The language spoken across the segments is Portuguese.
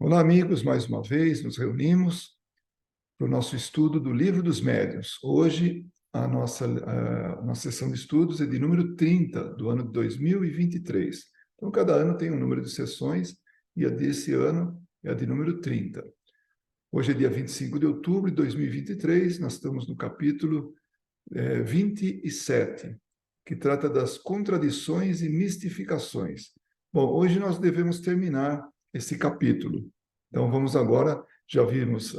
Olá, amigos, mais uma vez nos reunimos para o nosso estudo do Livro dos Médiuns. Hoje, a nossa sessão de estudos é de número 30 do ano de 2023. Então, cada ano tem um número de sessões e a desse ano é a de número 30. Hoje é dia 25 de outubro de 2023, nós estamos no capítulo 27, que trata das contradições e mistificações. Bom, hoje nós devemos terminar esse capítulo. Então, vamos agora, já vimos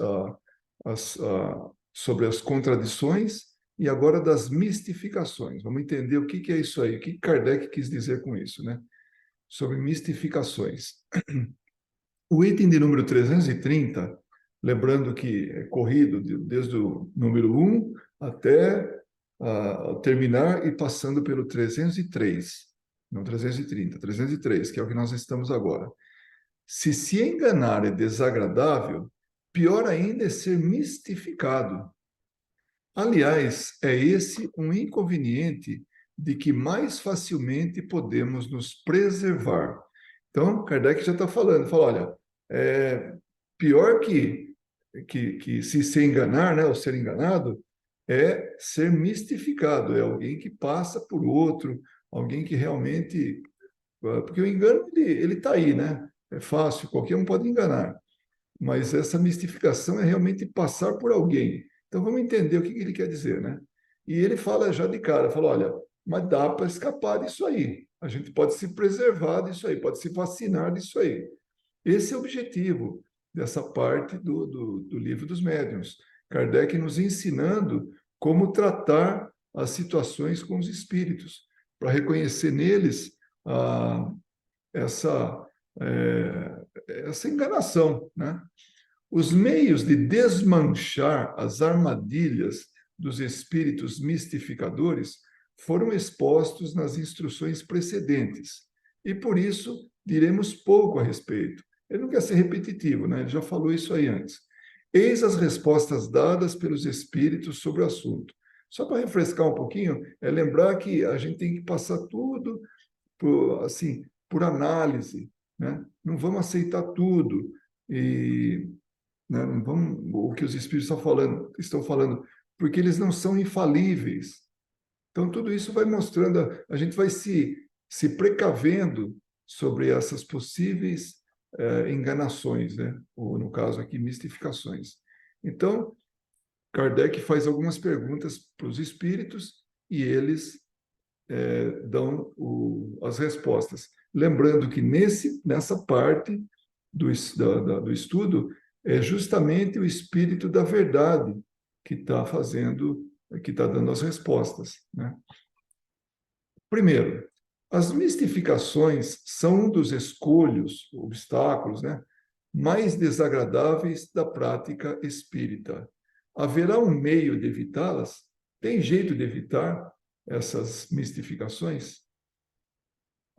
sobre as contradições e agora das mistificações. Vamos entender o que é isso aí, o que Kardec quis dizer com isso, né? Sobre mistificações. O item de número 330, lembrando que é corrido desde o número 1 até terminar e passando pelo 303, não 330, 303, que é o que nós estamos agora. Se enganar é desagradável, pior ainda é ser mistificado. Aliás, é esse um inconveniente de que mais facilmente podemos nos preservar. Então, Kardec já está falando, fala, olha, pior que se enganar, né, ou ser enganado, é ser mistificado, é alguém que passa por outro, alguém que realmente... Porque o engano, ele está aí, né? É fácil, qualquer um pode enganar. Mas essa mistificação é realmente passar por alguém. Então vamos entender o que ele quer dizer, né? E ele fala já de cara, fala, olha, mas dá para escapar disso aí. A gente pode se preservar disso aí, pode se vacinar disso aí. Esse é o objetivo dessa parte do Livro dos Médiuns. Kardec nos ensinando como tratar as situações com os espíritos, para reconhecer neles essa, essa enganação, né? Os meios de desmanchar as armadilhas dos espíritos mistificadores foram expostos nas instruções precedentes, e por isso diremos pouco a respeito. Ele não quer ser repetitivo, né? Ele já falou isso aí antes. Eis as respostas dadas pelos espíritos sobre o assunto. Só para refrescar um pouquinho, é lembrar que a gente tem que passar tudo por análise, né? Não vamos aceitar tudo. E né? Não vamos, o que os espíritos estão falando, porque eles não são infalíveis. Então, tudo isso vai mostrando, a gente vai se precavendo sobre essas possíveis enganações, né? Ou, no caso aqui, mistificações. Então, Kardec faz algumas perguntas para os espíritos e eles dão as respostas. Lembrando que nessa parte do estudo é justamente o espírito da verdade que está fazendo, que está dando as respostas, né? Primeiro, as mistificações são um dos escolhos, obstáculos, né, mais desagradáveis da prática espírita. Haverá um meio de evitá-las? Tem jeito de evitar essas mistificações?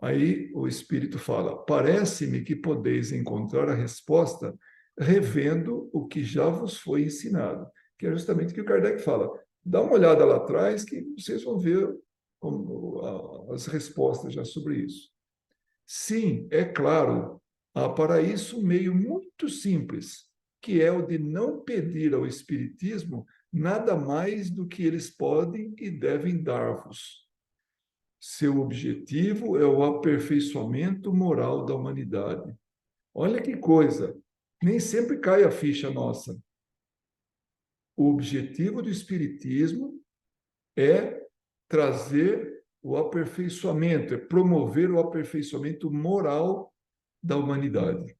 Aí o Espírito fala: parece-me que podeis encontrar a resposta revendo o que já vos foi ensinado, que é justamente o que o Kardec fala. Dá uma olhada lá atrás que vocês vão ver as respostas já sobre isso. Sim, é claro, há para isso um meio muito simples, que é o de não pedir ao Espiritismo nada mais do que eles podem e devem dar-vos. Seu objetivo é o aperfeiçoamento moral da humanidade. Olha que coisa, nem sempre cai a ficha nossa. O objetivo do Espiritismo é trazer o aperfeiçoamento, é promover o aperfeiçoamento moral da humanidade.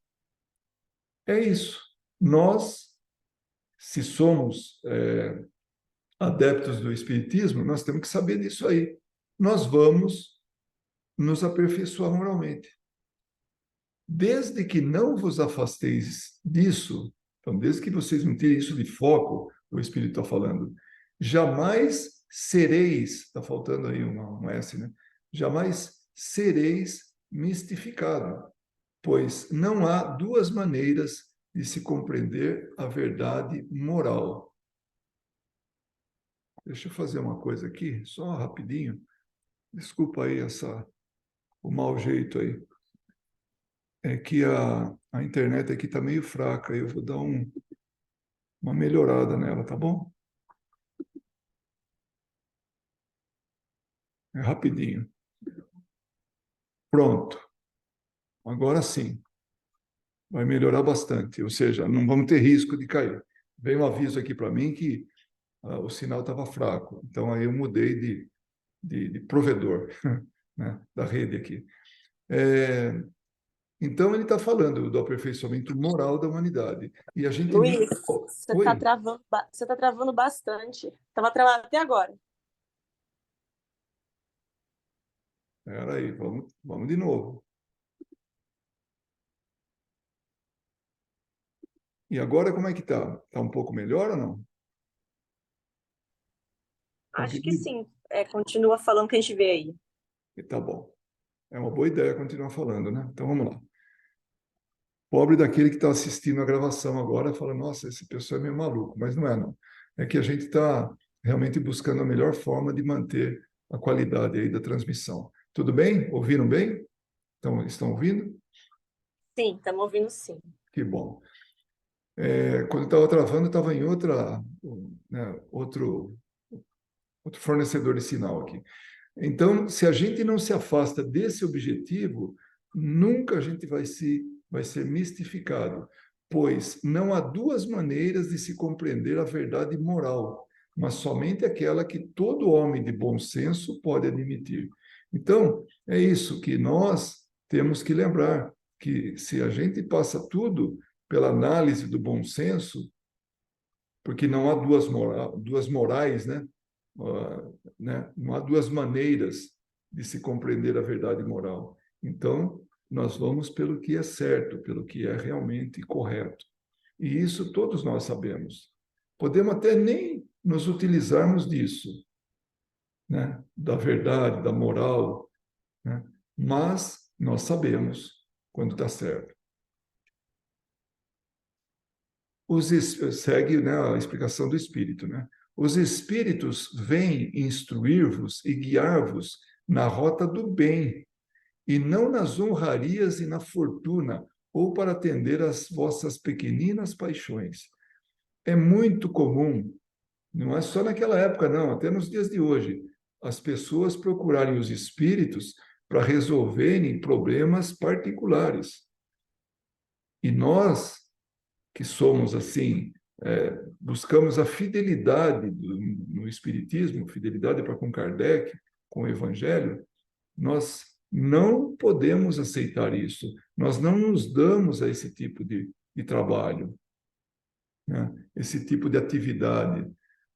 É isso. Nós, se somos adeptos do Espiritismo, nós temos que saber disso aí. Nós vamos nos aperfeiçoar moralmente. Desde que não vos afasteis disso, então, desde que vocês não tirem isso de foco, o Espírito está falando, jamais sereis, está faltando aí um S, né? Jamais sereis mistificado, pois não há duas maneiras de se compreender a verdade moral. Deixa eu fazer uma coisa aqui, só rapidinho. Desculpa aí o mau jeito aí. É que a internet aqui está meio fraca, eu vou dar uma melhorada nela, tá bom? É rapidinho. Pronto. Agora sim, vai melhorar bastante. Ou seja, não vamos ter risco de cair. Veio um aviso aqui para mim que o sinal estava fraco. Então, aí eu mudei de provedor, né, da rede aqui. Então, ele está falando do aperfeiçoamento moral da humanidade. E a gente não... Luiz, você está Oi, travando, você tá travando bastante. Estava travando até agora. espera aí, vamos de novo. E agora como é que está? Está um pouco melhor ou não? Acho que Consegui? sim. É, continua falando que a gente vê aí. Tá bom. É uma boa ideia continuar falando, né? Então vamos lá. Pobre daquele que está assistindo a gravação agora, fala, nossa, esse pessoal é meio maluco, mas não é, não. É que a gente está realmente buscando a melhor forma de manter a qualidade aí da transmissão. Tudo bem? Ouviram bem? Então, estão ouvindo? Sim, estamos ouvindo sim. Que bom. Quando eu estava travando, eu estava em outro fornecedor de sinal aqui. Então, se a gente não se afasta desse objetivo, nunca a gente vai ser mistificado, pois não há duas maneiras de se compreender a verdade moral, mas somente aquela que todo homem de bom senso pode admitir. Então, é isso que nós temos que lembrar, que se a gente passa tudo pela análise do bom senso, porque não há duas morais, né? Né? Não há duas maneiras de se compreender a verdade moral. Então, nós vamos pelo que é certo, pelo que é realmente correto. E isso todos nós sabemos. Podemos até nem nos utilizarmos disso, né? Da verdade, da moral, né? Mas nós sabemos quando está certo. Segue, né, a explicação do Espírito, né? Os Espíritos vêm instruir-vos e guiar-vos na rota do bem, e não nas honrarias e na fortuna, ou para atender às vossas pequeninas paixões. É muito comum, não é só naquela época, não, até nos dias de hoje, as pessoas procurarem os espíritos para resolverem problemas particulares. E nós, que somos assim, buscamos a fidelidade no Espiritismo, fidelidade para com Kardec, com o Evangelho, nós não podemos aceitar isso. Nós não nos damos a esse tipo de trabalho, né? Esse tipo de atividade.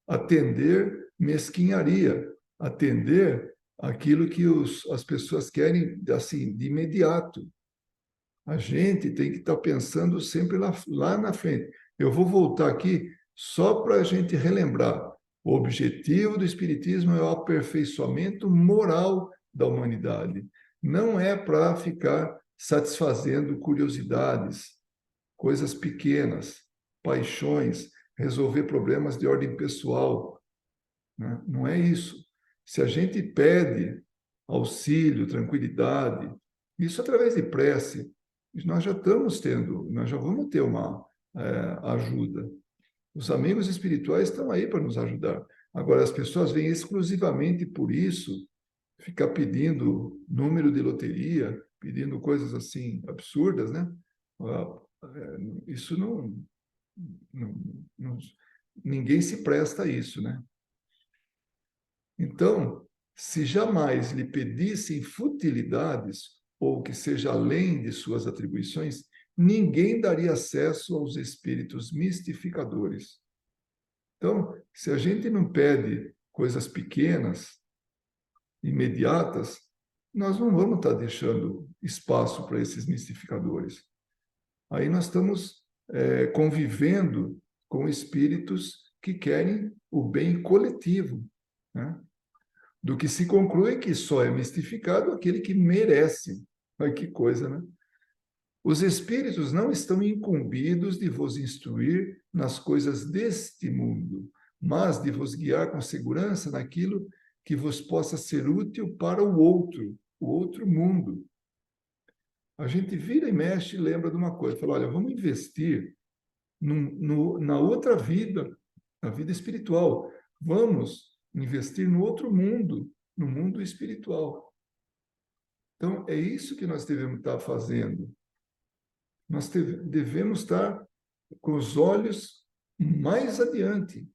Atender mesquinharia, atender aquilo que as pessoas querem assim, de imediato. A gente tem que estar pensando sempre lá na frente. Eu vou voltar aqui só para a gente relembrar. O objetivo do Espiritismo é o aperfeiçoamento moral da humanidade. Não é para ficar satisfazendo curiosidades, coisas pequenas, paixões, resolver problemas de ordem pessoal, né? Não é isso. Se a gente pede auxílio, tranquilidade, isso através de prece, nós já estamos tendo, nós já vamos ter uma ajuda. Os amigos espirituais estão aí para nos ajudar. Agora, as pessoas vêm exclusivamente por isso, ficar pedindo número de loteria, pedindo coisas assim absurdas, né? Isso não, não ninguém se presta a isso, né? Então, se jamais lhe pedissem futilidades, ou que seja além de suas atribuições, ninguém daria acesso aos espíritos mistificadores. Então, se a gente não pede coisas pequenas, imediatas, nós não vamos estar deixando espaço para esses mistificadores. Aí nós estamos convivendo com espíritos que querem o bem coletivo, né? Do que se conclui que só é mistificado aquele que merece. Mas que coisa, né? Os espíritos não estão incumbidos de vos instruir nas coisas deste mundo, mas de vos guiar com segurança naquilo que vos possa ser útil para o outro mundo. a gente vira e mexe e lembra de uma coisa. Fala, olha, vamos investir na outra vida, na vida espiritual. Vamos investir no outro mundo, no mundo espiritual. Então, é isso que nós devemos estar fazendo. Nós devemos estar com os olhos mais adiante.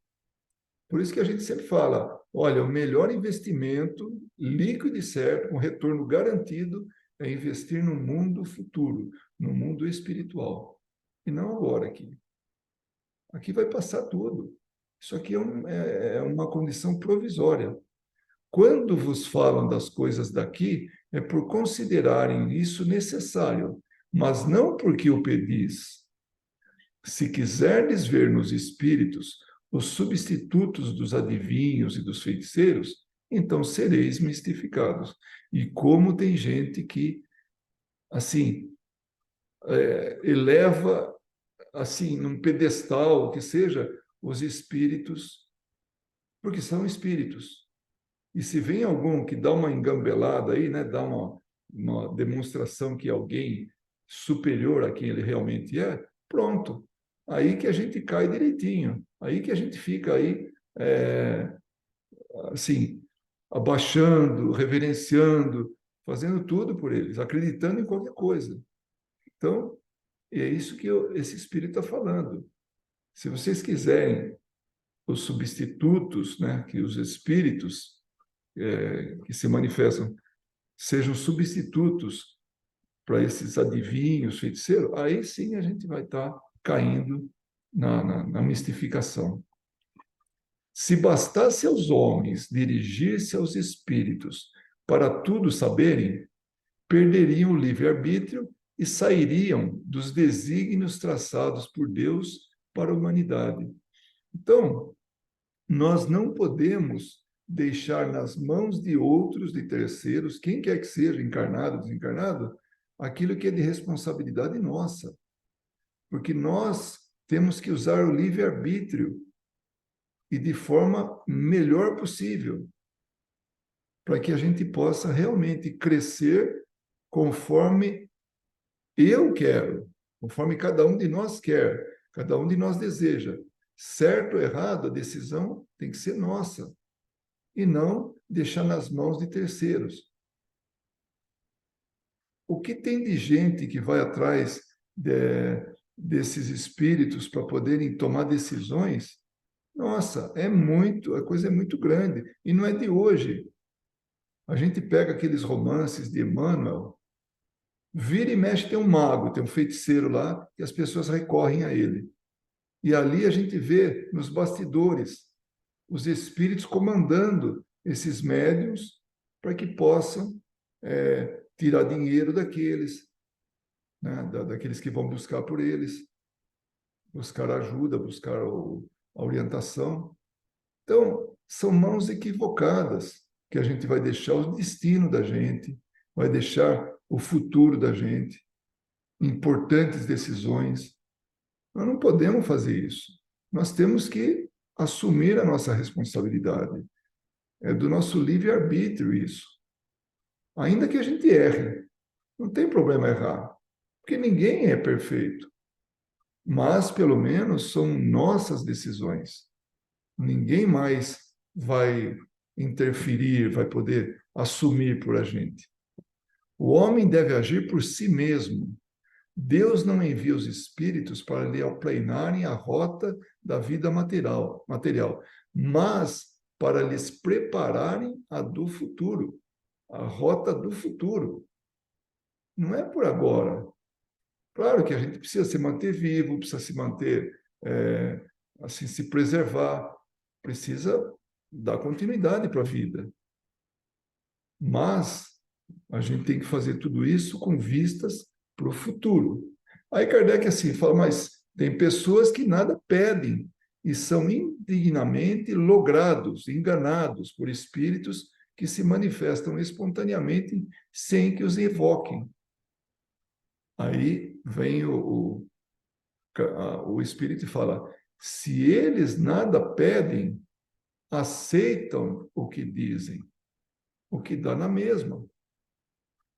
Por isso que a gente sempre fala, olha, o melhor investimento, líquido e certo, com retorno garantido, é investir no mundo futuro, no mundo espiritual. E não agora aqui. Aqui vai passar tudo. Isso aqui é uma condição provisória. Quando vos falam das coisas daqui, é por considerarem isso necessário, mas não porque o pedis. Se quiserdes ver nos espíritos os substitutos dos adivinhos e dos feiticeiros, então sereis mistificados. E como tem gente que, assim, eleva, assim, num pedestal, que seja, os espíritos, porque são espíritos. E se vem algum que dá uma engambelada aí, né, dá uma demonstração que alguém superior a quem ele realmente é, pronto. Aí que a gente cai direitinho. Aí que a gente fica aí, assim, abaixando, reverenciando, fazendo tudo por eles, acreditando em qualquer coisa. Então, é isso que esse Espírito está falando. Se vocês quiserem os substitutos, né, que os espíritos que se manifestam sejam substitutos para esses adivinhos, feiticeiros, aí sim a gente vai estar caindo na mistificação. Se bastasse aos homens dirigir-se aos espíritos para tudo saberem, perderiam o livre-arbítrio e sairiam dos desígnios traçados por Deus para a humanidade. Então, nós não podemos deixar nas mãos de outros, de terceiros, quem quer que seja, encarnado ou desencarnado, aquilo que é de responsabilidade nossa. Porque nós temos que usar o livre-arbítrio e de forma melhor possível, para que a gente possa realmente crescer conforme eu quero, conforme cada um de nós quer, cada um de nós deseja. Certo ou errado, a decisão tem que ser nossa e não deixar nas mãos de terceiros. O que tem de gente que vai atrás desses espíritos para poderem tomar decisões? Nossa, a coisa é muito grande e não é de hoje. A gente pega aqueles romances de Emmanuel, vira e mexe tem um mago, tem um feiticeiro lá e as pessoas recorrem a ele. E ali a gente vê nos bastidores os espíritos comandando esses médiums para que possam tirar dinheiro daqueles, né, daqueles que vão buscar por eles, buscar ajuda, buscar a orientação. Então, são mãos equivocadas que a gente vai deixar o destino da gente, vai deixar o futuro da gente, importantes decisões. Nós não podemos fazer isso. Nós temos que assumir a nossa responsabilidade. É do nosso livre-arbítrio isso. Ainda que a gente erre, não tem problema errar, porque ninguém é perfeito. Mas, pelo menos, são nossas decisões. Ninguém mais vai interferir, vai poder assumir por a gente. O homem deve agir por si mesmo. Deus não envia os espíritos para lhe aplanarem a rota da vida material, mas para lhes prepararem a do futuro, a rota do futuro. Não é por agora. Claro que a gente precisa se manter vivo, precisa se manter, assim, se preservar, precisa dar continuidade para a vida. Mas a gente tem que fazer tudo isso com vistas para o futuro. Aí Kardec assim fala, mas tem pessoas que nada pedem e são indignamente logrados, enganados por espíritos que se manifestam espontaneamente sem que os evoquem. Aí vem o espírito e fala, se eles nada pedem, aceitam o que dizem, o que dá na mesma.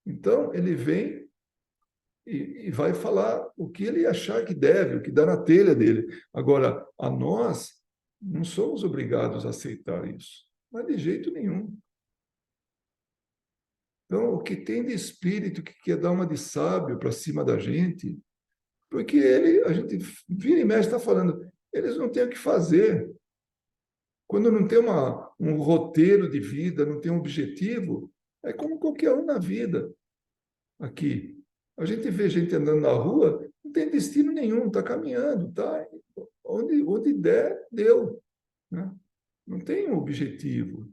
Então, ele vem e vai falar o que ele achar que deve, o que dá na telha dele. Agora, a nós não somos obrigados a aceitar isso, mas de jeito nenhum. Então, o que tem de espírito que quer dar uma de sábio para cima da gente, porque a gente vira e mexe está falando, eles não têm o que fazer. Quando não tem um roteiro de vida, não tem um objetivo, é como qualquer um na vida aqui. A gente vê gente andando na rua, não tem destino nenhum, está caminhando, tá? Onde der, deu. Né? Não tem um objetivo.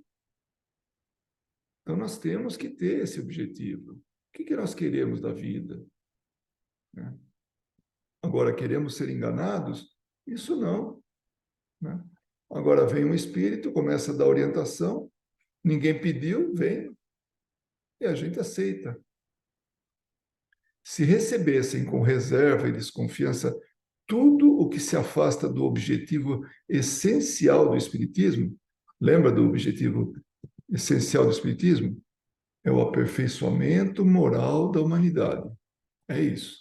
Então, nós temos que ter esse objetivo. O que nós queremos da vida? Né? Agora, queremos ser enganados? Isso não. Né? Agora, vem um espírito, começa a dar orientação, ninguém pediu, vem, e a gente aceita. Se recebessem com reserva e desconfiança tudo o que se afasta do objetivo essencial do Espiritismo, lembra do objetivo essencial do Espiritismo? É o aperfeiçoamento moral da humanidade. É isso.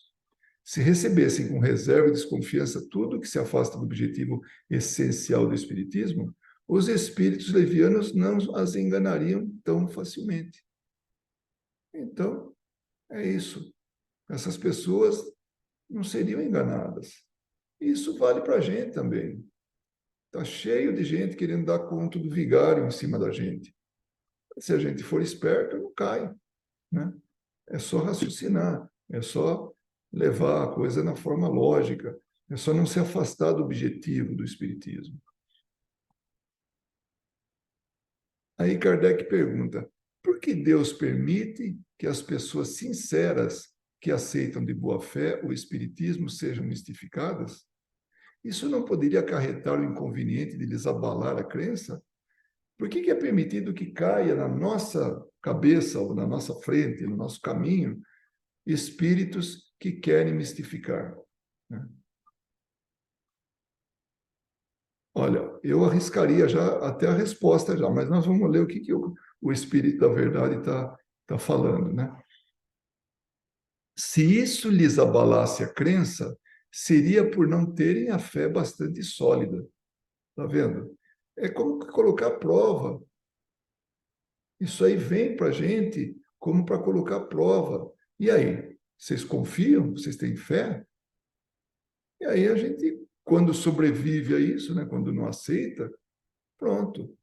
Se recebessem com reserva e desconfiança tudo o que se afasta do objetivo essencial do Espiritismo, os espíritos levianos não as enganariam tão facilmente. Então, é isso. Essas pessoas não seriam enganadas. Isso vale para a gente também. Está cheio de gente querendo dar conta do vigário em cima da gente. Se a gente for esperto, não cai. Né? É só raciocinar, é só levar a coisa na forma lógica, é só não se afastar do objetivo do Espiritismo. Aí Kardec pergunta, por que Deus permite que as pessoas sinceras que aceitam de boa fé o Espiritismo sejam mistificadas? Isso não poderia acarretar o inconveniente de lhes abalar a crença? Por que é permitido que caia na nossa cabeça ou na nossa frente, no nosso caminho, espíritos que querem mistificar? Né? Olha, eu arriscaria já até a resposta já, mas nós vamos ler o que o Espírito da Verdade tá falando, né? Se isso lhes abalasse a crença, seria por não terem a fé bastante sólida. Tá vendo? É como colocar prova. Isso aí vem para a gente como para colocar prova. E aí, vocês confiam? Vocês têm fé? E aí a gente, quando sobrevive a isso, né, quando não aceita, pronto,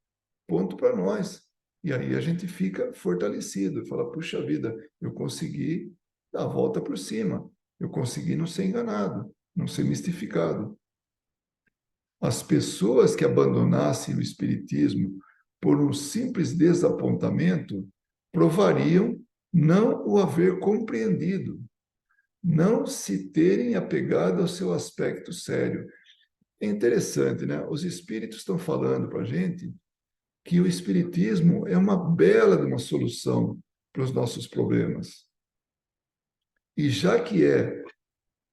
ponto para nós. E aí a gente fica fortalecido, fala, puxa vida, eu consegui dar a volta por cima, eu consegui não ser enganado, não ser mistificado. As pessoas que abandonassem o espiritismo por um simples desapontamento provariam não o haver compreendido, não se terem apegado ao seu aspecto sério. É interessante, né? Os espíritos estão falando para a gente que o espiritismo é uma bela de uma solução para os nossos problemas. E já que é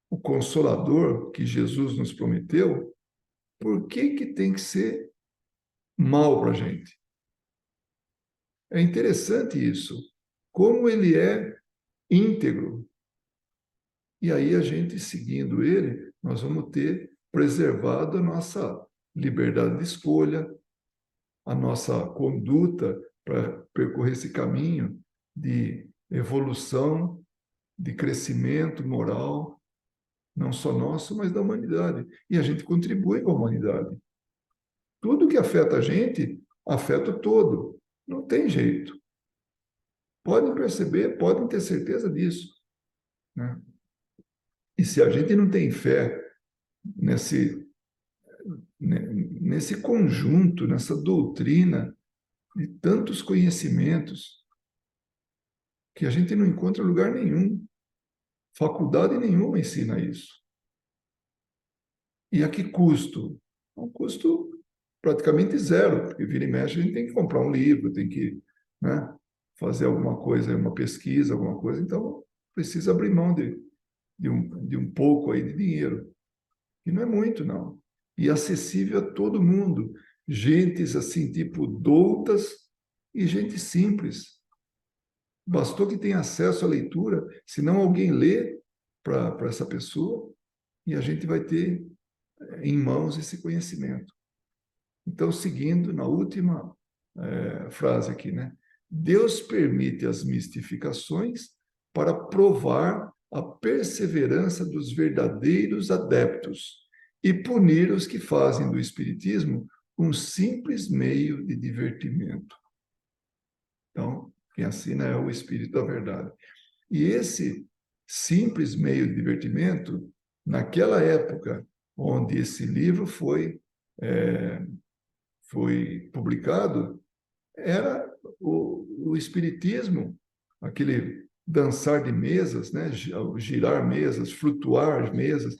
o consolador que Jesus nos prometeu, por que tem que ser mal para a gente? É interessante isso, como ele é íntegro. E aí a gente, seguindo ele, nós vamos ter preservado a nossa liberdade de escolha, a nossa conduta para percorrer esse caminho de evolução, de crescimento moral, não só nosso, mas da humanidade. E a gente contribui com a humanidade. Tudo que afeta a gente, afeta o todo. Não tem jeito. Podem perceber, podem ter certeza disso. Né? E se a gente não tem fé nesse conjunto, nessa doutrina de tantos conhecimentos que a gente não encontra em lugar nenhum, faculdade nenhuma ensina isso. E a que custo? Um custo praticamente zero, porque vira e mexe a gente tem que comprar um livro, tem que, né, fazer alguma coisa, uma pesquisa, alguma coisa, então precisa abrir mão de um pouco aí de dinheiro. E não é muito, não. E acessível a todo mundo. Gentes assim, tipo doutas e gente simples. Bastou que tenha acesso à leitura, senão alguém lê, para essa pessoa e a gente vai ter em mãos esse conhecimento. Então, seguindo na última frase aqui, né? Deus permite as mistificações para provar a perseverança dos verdadeiros adeptos e punir os que fazem do espiritismo um simples meio de divertimento. Então, quem assina é o Espírito da Verdade. E esse simples meio de divertimento, naquela época onde esse livro foi publicado, era o espiritismo, aquele dançar de mesas, né? Girar mesas, flutuar mesas.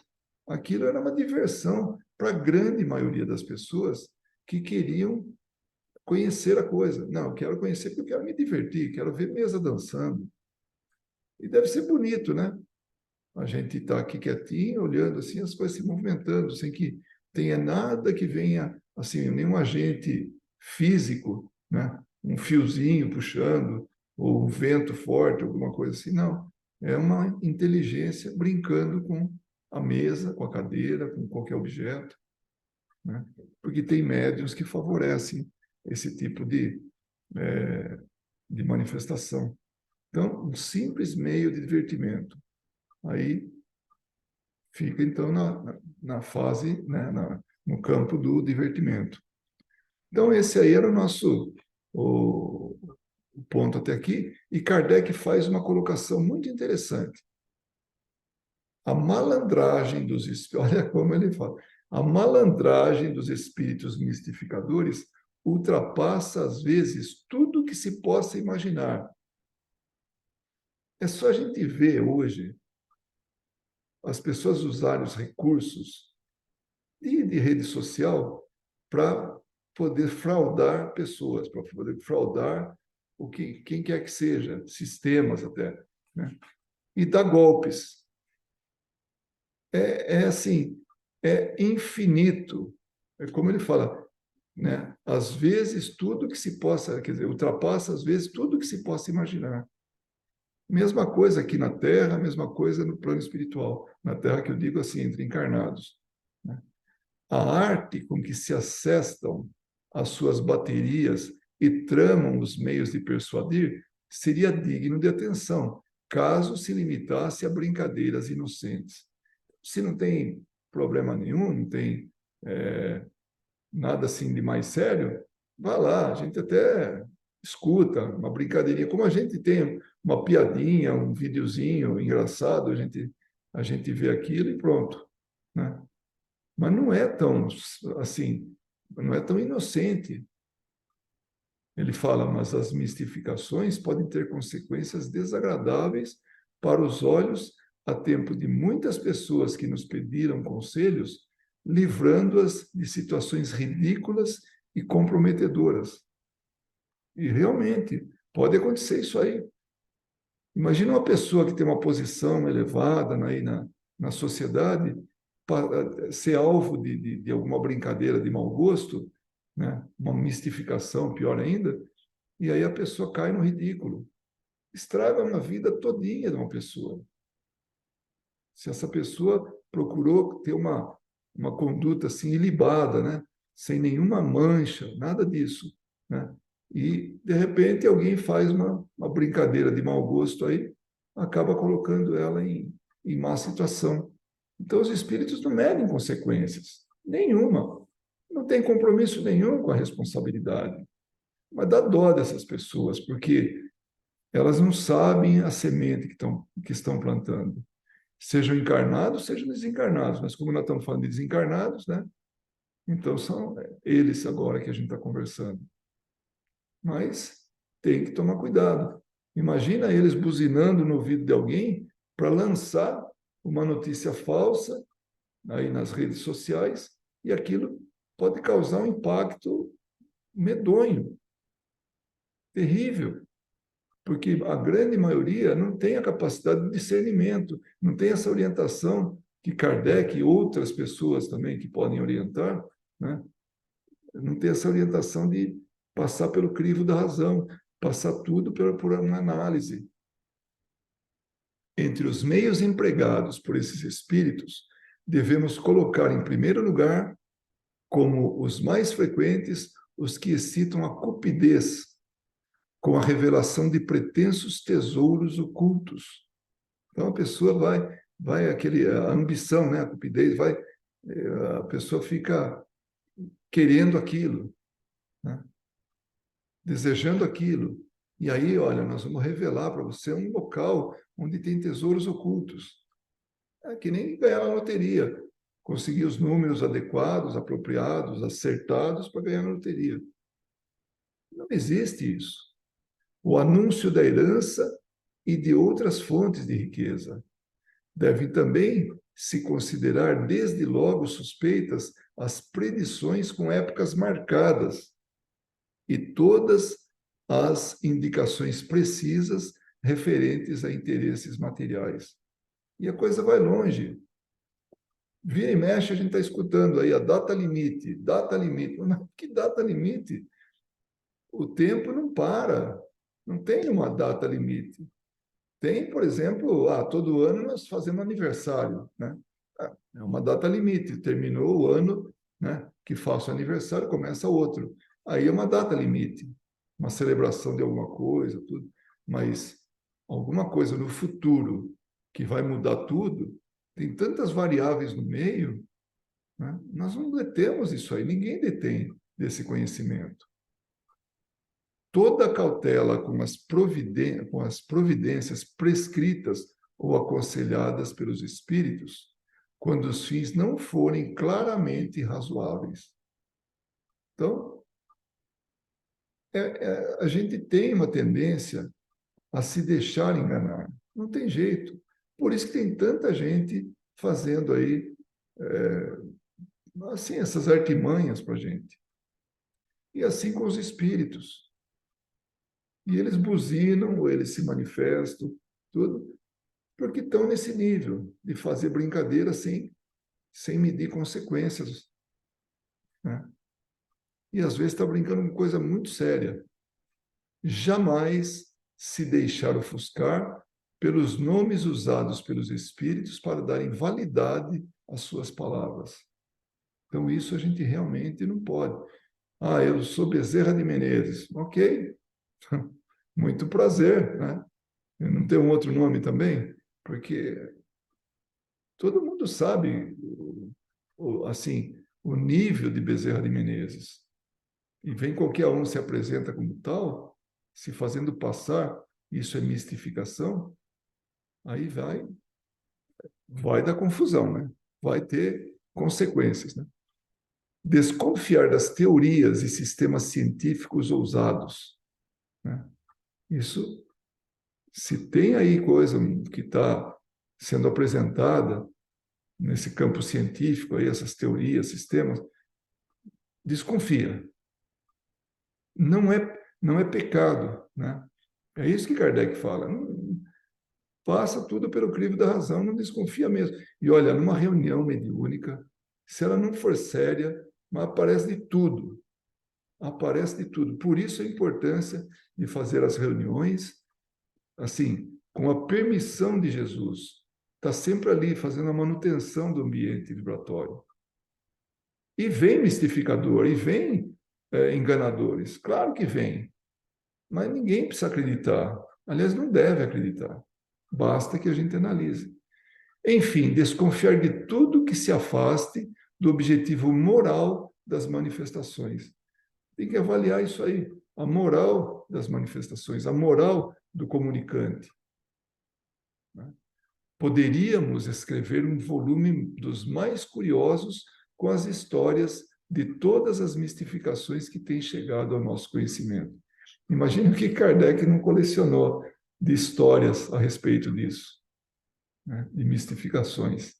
Aquilo era uma diversão para a grande maioria das pessoas que queriam conhecer a coisa. Não, eu quero conhecer porque eu quero me divertir, quero ver mesa dançando. E deve ser bonito, né? A gente está aqui quietinho, olhando assim, as coisas se movimentando, sem que tenha nada que venha, assim, nenhum agente físico, né? Um fiozinho puxando, ou um vento forte, alguma coisa assim. Não. É uma inteligência brincando com a mesa, com a cadeira, com qualquer objeto, né? Porque tem médiuns que favorecem esse tipo de manifestação. Então, um simples meio de divertimento. Aí fica, então, na fase, né, no campo do divertimento. Então, esse aí era o nosso o ponto até aqui. E Kardec faz uma colocação muito interessante. A malandragem dos espíritos, olha como ele fala, a malandragem dos espíritos mistificadores ultrapassa, às vezes, tudo que se possa imaginar. É só a gente ver hoje as pessoas usarem os recursos de rede social para poder fraudar pessoas, para poder fraudar quem quer que seja, sistemas até, né? E dar golpes. É assim, é infinito. É como ele fala, né? Às vezes tudo que se possa, quer dizer, ultrapassa às vezes tudo que se possa imaginar. Mesma coisa aqui na Terra, mesma coisa no plano espiritual. Na Terra que eu digo assim, entre encarnados, né? A arte com que se acessam as suas baterias e tramam os meios de persuadir seria digno de atenção, caso se limitasse a brincadeiras inocentes. Se não tem problema nenhum, não tem nada assim de mais sério, vá lá, a gente até escuta uma brincadeirinha, como a gente tem uma piadinha, um videozinho engraçado, a gente vê aquilo e pronto, né? Mas não é tão assim, não é tão inocente. Ele fala, mas as mistificações podem ter consequências desagradáveis para os olhos a tempo de muitas pessoas que nos pediram conselhos, livrando-as de situações ridículas e comprometedoras. E realmente pode acontecer isso aí. Imagina uma pessoa que tem uma posição elevada aí na sociedade ser alvo de alguma brincadeira de mau gosto, né? Uma mistificação, pior ainda, e aí a pessoa cai no ridículo. Estraga uma vida todinha de uma pessoa. Se essa pessoa procurou ter uma conduta assim ilibada, né? Sem nenhuma mancha, nada disso, né? E, de repente, alguém faz uma brincadeira de mau gosto aí, acaba colocando ela em má situação. Então, os espíritos não medem consequências, nenhuma. Não tem compromisso nenhum com a responsabilidade. Mas dá dó dessas pessoas, porque elas não sabem a semente que estão plantando. Sejam encarnados, sejam desencarnados. Mas como nós estamos falando de desencarnados, né? Então são eles agora que a gente está conversando. Mas tem que tomar cuidado. Imagina eles buzinando no ouvido de alguém para lançar uma notícia falsa aí nas redes sociais e aquilo pode causar um impacto medonho, terrível, porque a grande maioria não tem a capacidade de discernimento, não tem essa orientação que Kardec e outras pessoas também que podem orientar, né? Não tem essa orientação de passar pelo crivo da razão, passar tudo por uma análise. Entre os meios empregados por esses espíritos, devemos colocar em primeiro lugar, como os mais frequentes, os que excitam a cupidez, com a revelação de pretensos tesouros ocultos. Então a pessoa vai a ambição, né, a cupidez, a pessoa fica querendo aquilo, né, desejando aquilo. E aí, olha, nós vamos revelar para você um local onde tem tesouros ocultos. É que nem ganhar na loteria, conseguir os números adequados, apropriados, acertados para ganhar na loteria. Não existe isso. O anúncio da herança e de outras fontes de riqueza. Devem também se considerar desde logo suspeitas as predições com épocas marcadas e todas as indicações precisas referentes a interesses materiais. E a coisa vai longe. Vira e mexe, a gente está escutando aí a data limite, data limite. Mas que data limite? O tempo não para, não tem uma data limite. Tem, por exemplo, todo ano nós fazemos aniversário, né? É uma data limite, terminou o ano, né, que faço aniversário, começa outro. Aí é uma data limite, uma celebração de alguma coisa, tudo. Mas alguma coisa no futuro que vai mudar tudo, tem tantas variáveis no meio, né? Nós não detemos isso aí, ninguém detém desse conhecimento. Toda cautela com as providências prescritas ou aconselhadas pelos espíritos, quando os fins não forem claramente razoáveis. Então, a gente tem uma tendência a se deixar enganar. Não tem jeito. Por isso que tem tanta gente fazendo aí assim, essas artimanhas para a gente. E assim com os espíritos. E eles buzinam, ou eles se manifestam, tudo, porque estão nesse nível de fazer brincadeira sem medir consequências, né? E às vezes está brincando com coisa muito séria. Jamais se deixar ofuscar pelos nomes usados pelos espíritos para darem validade às suas palavras. Então, isso a gente realmente não pode. Eu sou Bezerra de Menezes. Ok, muito prazer, né? Não tem um outro nome também? Porque todo mundo sabe, assim, o nível de Bezerra de Menezes. E vem qualquer um se apresenta como tal, se fazendo passar, isso é mistificação, aí vai dar confusão, né? Vai ter consequências, né? Desconfiar das teorias e sistemas científicos ousados, né? Isso, se tem aí coisa que está sendo apresentada nesse campo científico, aí, essas teorias, sistemas, desconfia. Não é pecado, né? É isso que Kardec fala. Passa tudo pelo crivo da razão, não desconfia mesmo. E olha, numa reunião mediúnica, se ela não for séria, mas aparece de tudo. Aparece de tudo. Por isso a importância de fazer as reuniões, assim, com a permissão de Jesus. Está sempre ali fazendo a manutenção do ambiente vibratório. E vem mistificador, e vem enganadores. Claro que vem. Mas ninguém precisa acreditar. Aliás, não deve acreditar. Basta que a gente analise. Enfim, desconfiar de tudo que se afaste do objetivo moral das manifestações. Tem que avaliar isso aí, a moral das manifestações, a moral do comunicante. Poderíamos escrever um volume dos mais curiosos com as histórias de todas as mistificações que têm chegado ao nosso conhecimento. Imagine o que Kardec não colecionou de histórias a respeito disso, né? De mistificações.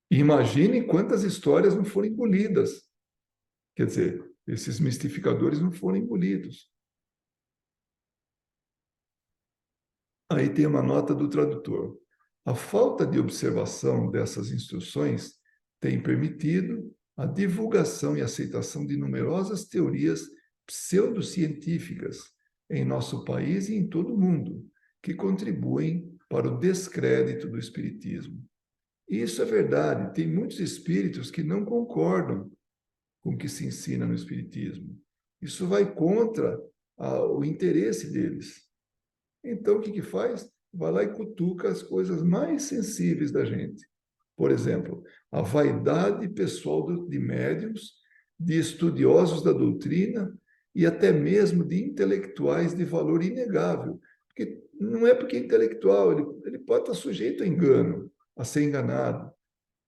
E imagine quantas histórias não foram engolidas. Quer dizer, esses mistificadores não foram engolidos. Aí tem uma nota do tradutor. A falta de observação dessas instruções tem permitido a divulgação e aceitação de numerosas teorias pseudocientíficas em nosso país e em todo o mundo, que contribuem para o descrédito do espiritismo. E isso é verdade. Tem muitos espíritos que não concordam com o que se ensina no espiritismo. Isso vai contra o interesse deles. Então, o que faz? Vai lá e cutuca as coisas mais sensíveis da gente. Por exemplo, a vaidade pessoal de médiuns, de estudiosos da doutrina e até mesmo de intelectuais de valor inegável. Porque não é porque é intelectual, ele pode estar sujeito a engano, a ser enganado,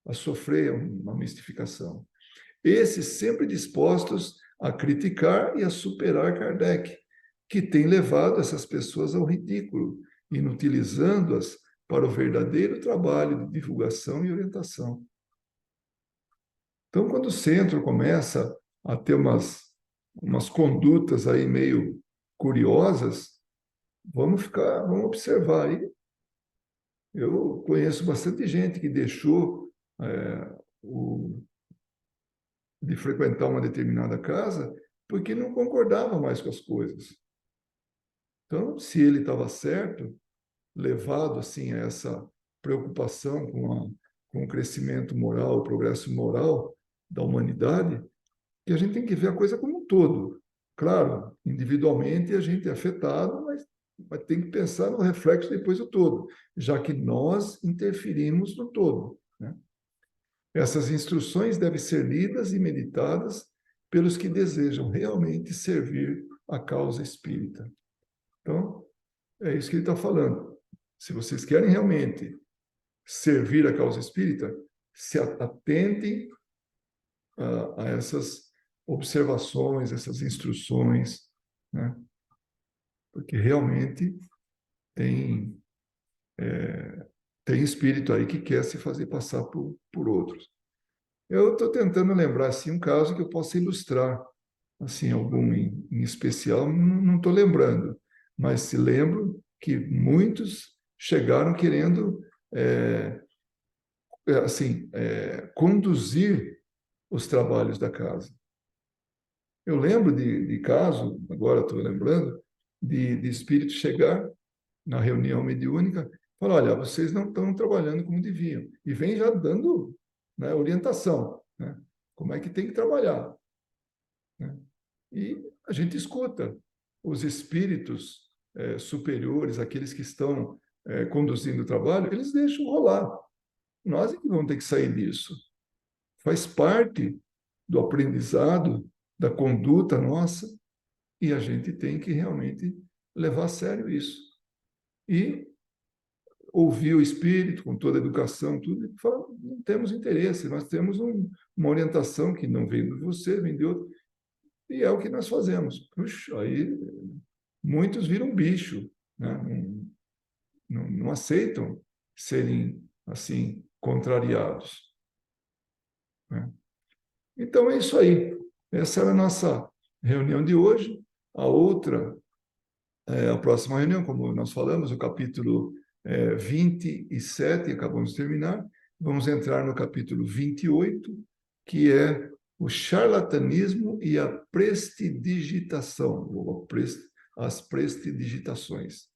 a sofrer uma mistificação. Esses sempre dispostos a criticar e a superar Kardec, que tem levado essas pessoas ao ridículo, inutilizando-as para o verdadeiro trabalho de divulgação e orientação. Então, quando o centro começa a ter umas condutas aí meio curiosas, vamos observar aí. Eu conheço bastante gente que deixou de frequentar uma determinada casa porque não concordava mais com as coisas. Então, se ele estava certo, levado assim a essa preocupação com o crescimento moral, o progresso moral da humanidade, que a gente tem que ver a coisa como um todo. Claro, individualmente a gente é afetado, mas tem que pensar no reflexo depois do todo, já que nós interferimos no todo, né? Essas instruções devem ser lidas e meditadas pelos que desejam realmente servir a causa espírita. Então, é isso que ele está falando. Se vocês querem realmente servir a causa espírita, se atentem a essas observações, essas instruções, né? Porque realmente tem, tem espírito aí que quer se fazer passar por outros. Eu estou tentando lembrar assim, um caso que eu possa ilustrar, assim, algum em especial, não estou lembrando, mas se lembro que muitos chegaram querendo conduzir os trabalhos da casa. Eu lembro de caso, agora estou lembrando, de espírito chegar na reunião mediúnica e falar, olha, vocês não estão trabalhando como deviam. E vem já dando, né, orientação, né, como é que tem que trabalhar, né? E a gente escuta os espíritos superiores, aqueles que estão conduzindo o trabalho, eles deixam rolar. Nós é que vamos ter que sair disso. Faz parte do aprendizado, da conduta nossa, e a gente tem que realmente levar a sério isso. E ouvir o espírito com toda a educação, tudo, e falar, não temos interesse, nós temos uma orientação que não vem de você, vem de outro, e é o que nós fazemos. Puxa, aí muitos viram bicho, né? Não aceitam serem assim contrariados, né? Então é isso aí. Essa era a nossa reunião de hoje. A outra, a próxima reunião, como nós falamos, o capítulo 27, acabamos de terminar. Vamos entrar no capítulo 28, que é o charlatanismo e a prestidigitação, ou as prestidigitações.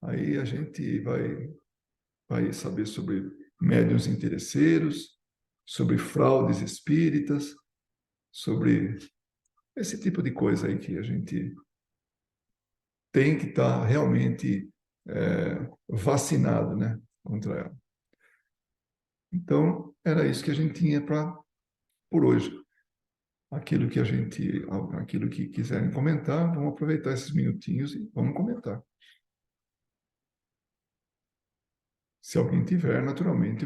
Aí a gente vai saber sobre médiuns interesseiros, sobre fraudes espíritas, sobre esse tipo de coisa aí que a gente tem que estar realmente vacinado, né, contra ela. Então, era isso que a gente tinha por hoje. Aquilo que quiserem comentar, vamos aproveitar esses minutinhos e vamos comentar. Se alguém tiver, naturalmente,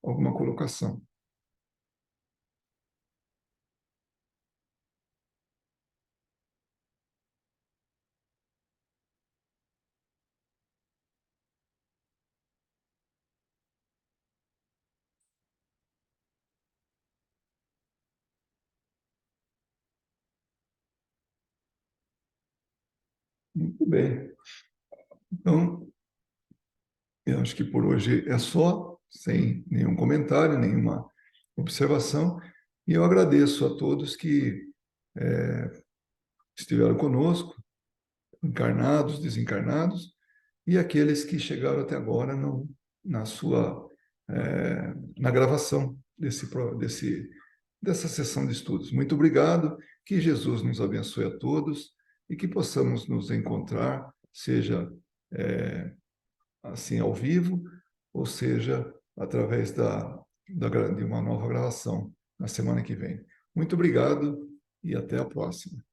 alguma colocação. Muito bem. Então, eu acho que por hoje é só, sem nenhum comentário, nenhuma observação, e eu agradeço a todos que estiveram conosco, encarnados, desencarnados, e aqueles que chegaram até agora na gravação dessa sessão de estudos. Muito obrigado, que Jesus nos abençoe a todos e que possamos nos encontrar, seja assim ao vivo, ou seja através de uma nova gravação na semana que vem. Muito obrigado e até a próxima.